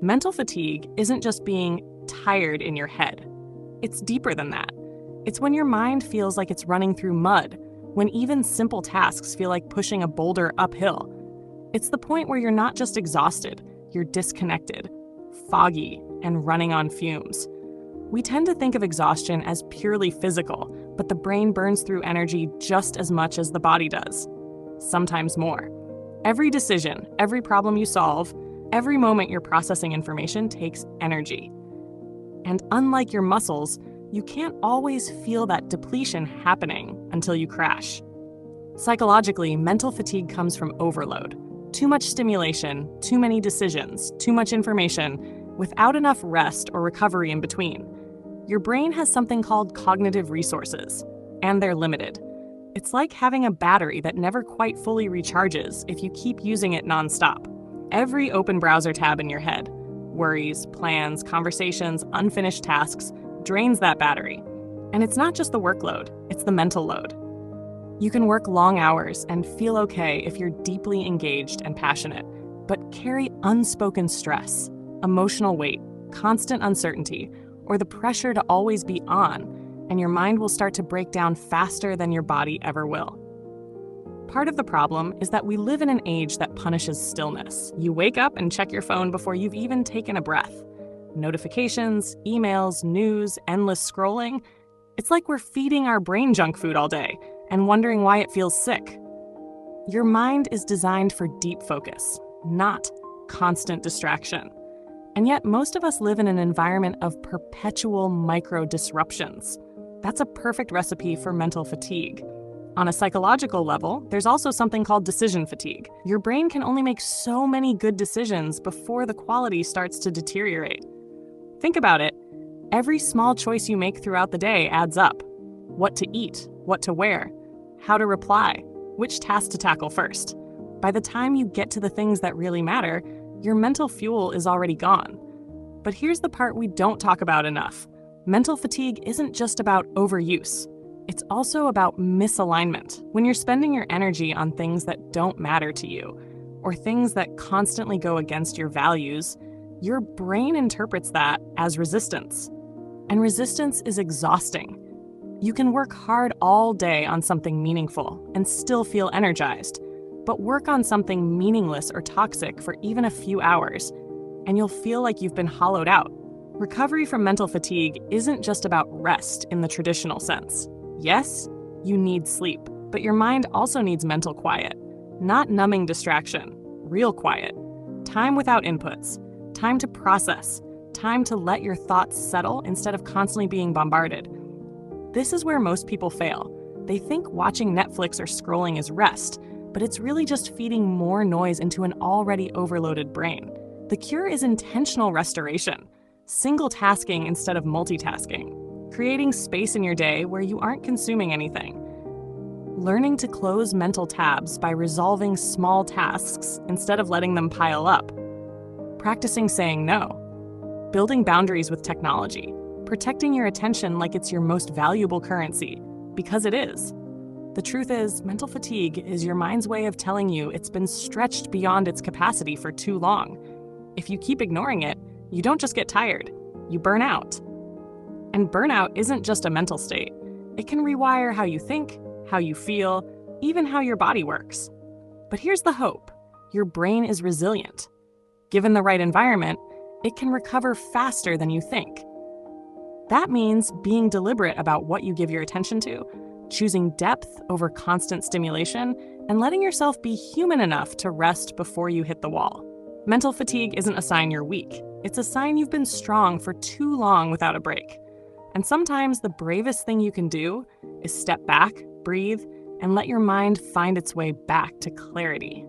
Mental fatigue isn't just being tired in your head. It's deeper than that. It's when your mind feels like it's running through mud, when even simple tasks feel like pushing a boulder uphill. It's the point where you're not just exhausted, you're disconnected, foggy, and running on fumes. We tend to think of exhaustion as purely physical, but the brain burns through energy just as much as the body does, sometimes more. Every decision, every problem you solve, every moment you're processing information takes energy. And unlike your muscles, you can't always feel that depletion happening until you crash. Psychologically, mental fatigue comes from overload. Too much stimulation, too many decisions, too much information, without enough rest or recovery in between. Your brain has something called cognitive resources, and they're limited. It's like having a battery that never quite fully recharges if you keep using it nonstop. Every open browser tab in your head, worries, plans, conversations, unfinished tasks, drains that battery. And it's not just the workload, it's the mental load. You can work long hours and feel okay if you're deeply engaged and passionate, but carry unspoken stress, emotional weight, constant uncertainty, or the pressure to always be on, and your mind will start to break down faster than your body ever will. Part of the problem is that we live in an age that punishes stillness. You wake up and check your phone before you've even taken a breath. Notifications, emails, news, endless scrolling. It's like we're feeding our brain junk food all day and wondering why it feels sick. Your mind is designed for deep focus, not constant distraction. And yet most of us live in an environment of perpetual micro-disruptions. That's a perfect recipe for mental fatigue. On a psychological level, there's also something called decision fatigue. Your brain can only make so many good decisions before the quality starts to deteriorate. Think about it. Every small choice you make throughout the day adds up. What to eat, what to wear, how to reply, which task to tackle first. By the time you get to the things that really matter, your mental fuel is already gone. But here's the part we don't talk about enough. Mental fatigue isn't just about overuse. It's also about misalignment. When you're spending your energy on things that don't matter to you, or things that constantly go against your values, your brain interprets that as resistance. And resistance is exhausting. You can work hard all day on something meaningful and still feel energized, but work on something meaningless or toxic for even a few hours, and you'll feel like you've been hollowed out. Recovery from mental fatigue isn't just about rest in the traditional sense. Yes, you need sleep, but your mind also needs mental quiet, not numbing distraction, real quiet. Time without inputs, time to process, time to let your thoughts settle instead of constantly being bombarded. This is where most people fail. They think watching Netflix or scrolling is rest, but it's really just feeding more noise into an already overloaded brain. The cure is intentional restoration, single tasking instead of multitasking, creating space in your day where you aren't consuming anything, learning to close mental tabs by resolving small tasks instead of letting them pile up, practicing saying no, building boundaries with technology, protecting your attention like it's your most valuable currency, because it is. The truth is, mental fatigue is your mind's way of telling you it's been stretched beyond its capacity for too long. If you keep ignoring it, you don't just get tired, you burn out. And burnout isn't just a mental state. It can rewire how you think, how you feel, even how your body works. But here's the hope. Your brain is resilient. Given the right environment, it can recover faster than you think. That means being deliberate about what you give your attention to, choosing depth over constant stimulation, and letting yourself be human enough to rest before you hit the wall. Mental fatigue isn't a sign you're weak. It's a sign you've been strong for too long without a break. And sometimes the bravest thing you can do is step back, breathe, and let your mind find its way back to clarity.